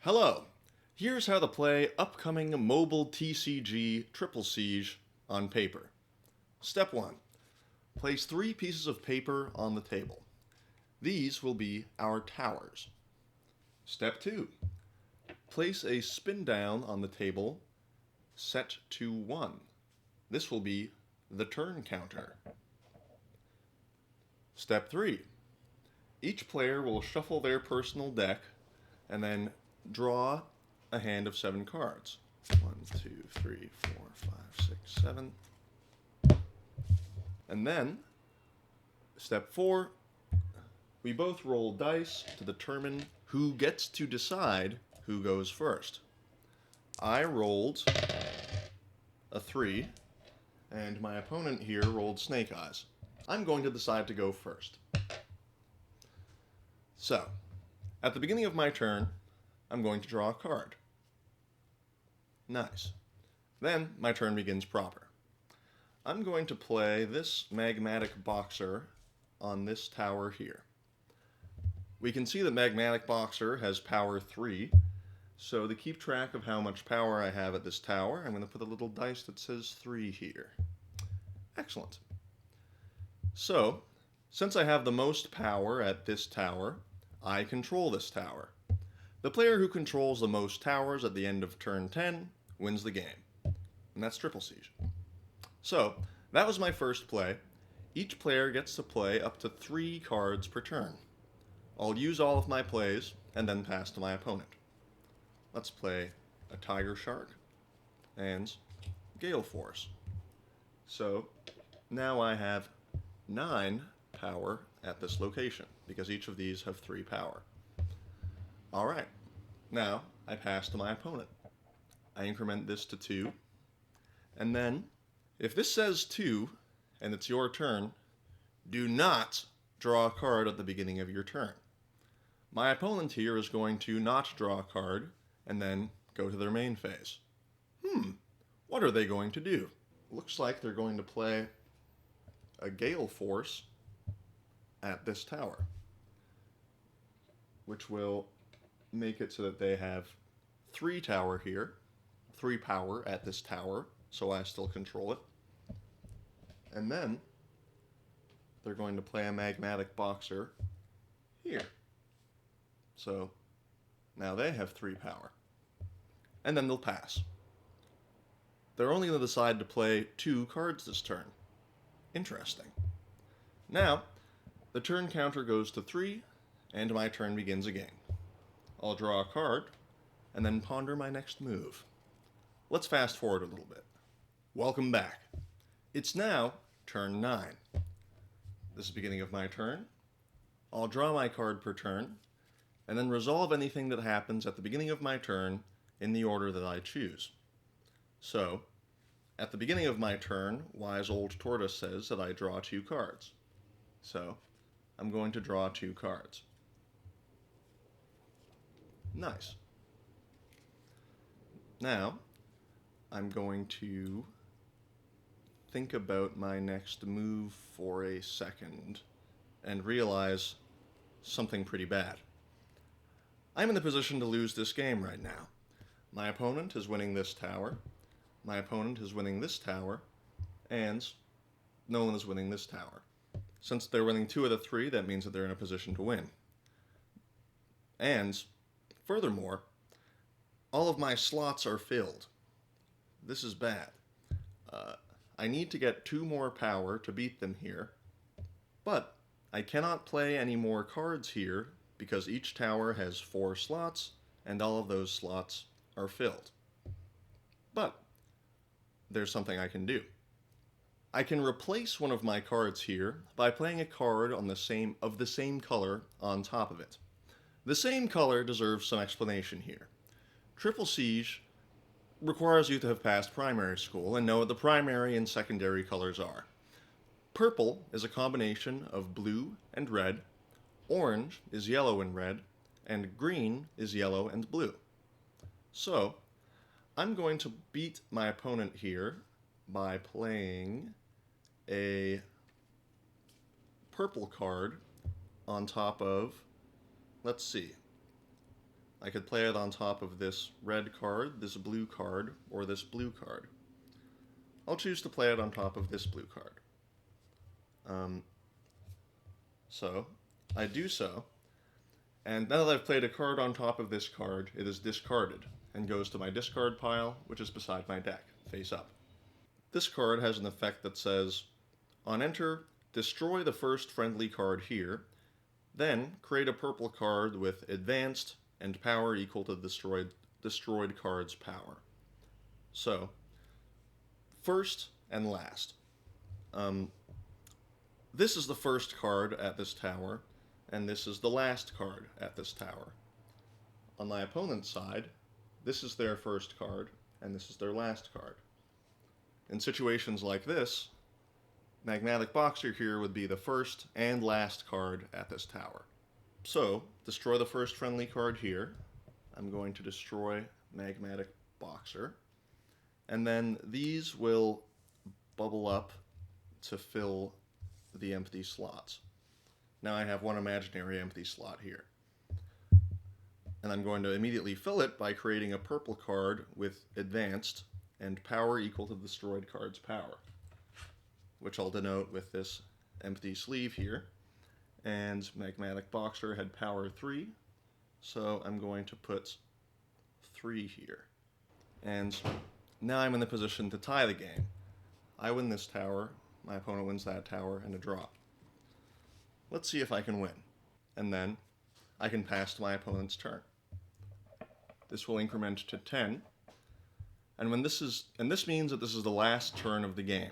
Hello! Here's how to play upcoming mobile TCG Triple Siege on paper. Step 1. Place 3 pieces of paper on the table. These will be our towers. Step 2. Place a spin down on the table set to 1. This will be the turn counter. Step 3. Each player will shuffle their personal deck and then draw a hand of 7 cards. 1, 2, 3, 4, 5, 6, 7. And then, step 4, we both roll dice to determine who gets to decide who goes first. I rolled a 3, and my opponent here rolled snake eyes. I'm going to decide to go first. So, at the beginning of my turn, I'm going to draw a card. Nice. Then my turn begins proper. I'm going to play this Magmatic Boxer on this tower here. We can see that Magmatic Boxer has power 3, so to keep track of how much power I have at this tower, I'm going to put a little dice that says 3 here. Excellent. So, since I have the most power at this tower, I control this tower. The player who controls the most towers at the end of turn 10 wins the game. And that's Triple Siege. So, that was my first play. Each player gets to play up to 3 cards per turn. I'll use all of my plays and then pass to my opponent. Let's play a Tiger Shark and Gale Force. So, now I have 9 power at this location, because each of these have 3 power. Alright, now I pass to my opponent. I increment this to 2, and then, if this says 2, and it's your turn, do not draw a card at the beginning of your turn. My opponent here is going to not draw a card, and then go to their main phase. What are they going to do? Looks like they're going to play a Gale Force at this tower, which will make it so that they have 3 tower here, 3 power at this tower, so I still control it. And then they're going to play a Magmatic Boxer here. So now they have 3 power. And then they'll pass. They're only going to decide to play 2 cards this turn. Interesting. Now, the turn counter goes to 3, and my turn begins again. I'll draw a card, and then ponder my next move. Let's fast forward a little bit. Welcome back. It's now turn 9. This is the beginning of my turn. I'll draw my card per turn, and then resolve anything that happens at the beginning of my turn in the order that I choose. So, at the beginning of my turn, Wise Old Tortoise says that I draw 2 cards. So, I'm going to draw 2 cards. Nice. Now, I'm going to think about my next move for a second and realize something pretty bad. I'm in the position to lose this game right now. My opponent is winning this tower, my opponent is winning this tower, and no one is winning this tower. Since they're winning 2 of the 3, that means that they're in a position to win. And furthermore, all of my slots are filled. This is bad. I need to get 2 more power to beat them here, but I cannot play any more cards here because each tower has 4 slots, and all of those slots are filled. But there's something I can do. I can replace one of my cards here by playing a card of the same color on top of it. The same color deserves some explanation here. Triple Siege requires you to have passed primary school and know what the primary and secondary colors are. Purple is a combination of blue and red, orange is yellow and red, and green is yellow and blue. So, I'm going to beat my opponent here by playing a purple card on top of, let's see, I could play it on top of this red card, this blue card, or this blue card. I'll choose to play it on top of this blue card. So I do so, and now that I've played a card on top of this card, it is discarded and goes to my discard pile, which is beside my deck, face up. This card has an effect that says, on enter, destroy the first friendly card here, then create a purple card with advanced and power equal to the destroyed card's power. So, first and last. This is the first card at this tower, and this is the last card at this tower. On my opponent's side, this is their first card, and this is their last card. In situations like this, Magmatic Boxer here would be the first and last card at this tower. So, destroy the first friendly card here. I'm going to destroy Magmatic Boxer. And then these will bubble up to fill the empty slots. Now I have one imaginary empty slot here. And I'm going to immediately fill it by creating a purple card with advanced and power equal to the destroyed card's power, which I'll denote with this empty sleeve here. And Magmatic Boxer had power 3, so I'm going to put 3 here. And now I'm in the position to tie the game. I win this tower, my opponent wins that tower, and a draw. Let's see if I can win. And then I can pass to my opponent's turn. This will increment to 10. And this means that this is the last turn of the game.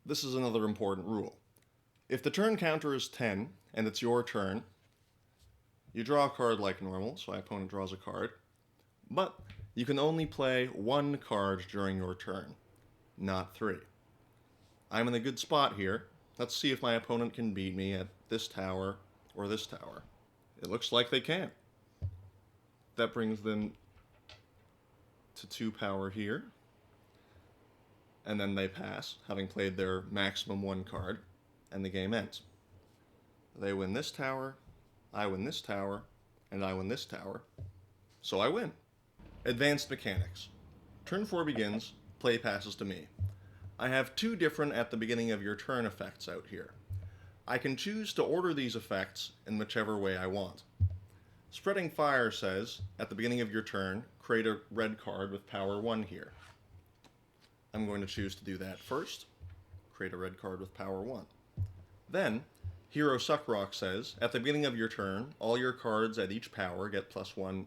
This is another important rule. If the turn counter is 10 and it's your turn, you draw a card like normal, so my opponent draws a card, but you can only play 1 card during your turn, not 3. I'm in a good spot here. Let's see if my opponent can beat me at this tower or this tower. It looks like they can. That brings them to 2 power here. And then they pass, having played their maximum 1 card, and the game ends. They win this tower, I win this tower, and I win this tower. So I win. Advanced mechanics. Turn 4 begins, play passes to me. I have 2 different at the beginning of your turn effects out here. I can choose to order these effects in whichever way I want. Spreading Fire says, at the beginning of your turn, create a red card with power 1 here. I'm going to choose to do that first. Create a red card with power 1. Then, Hero Suckrock says, at the beginning of your turn, all your cards at each tower get +1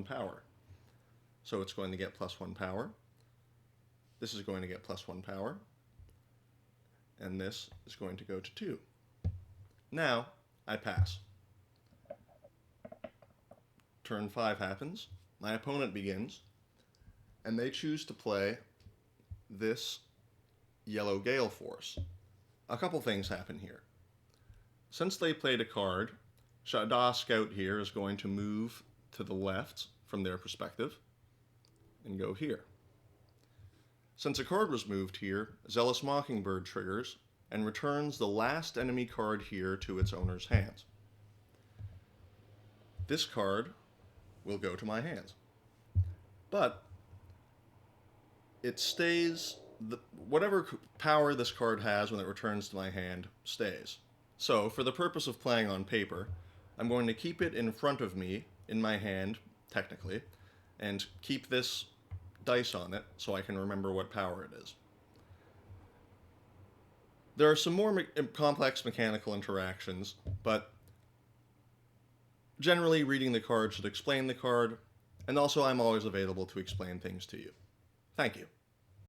power. So it's going to get +1 power. This is going to get +1 power. And this is going to go to 2. Now, I pass. Turn 5 happens. My opponent begins. And they choose to play this Yellow Gale Force. A couple things happen here. Since they played a card, Shada Scout here is going to move to the left from their perspective and go here. Since a card was moved here, Zealous Mockingbird triggers and returns the last enemy card here to its owner's hand. This card will go to my hand. But it stays, whatever power this card has when it returns to my hand stays. So, for the purpose of playing on paper, I'm going to keep it in front of me, in my hand, technically, and keep this dice on it so I can remember what power it is. There are some more complex mechanical interactions, but generally reading the card should explain the card, and also I'm always available to explain things to you. Thank you.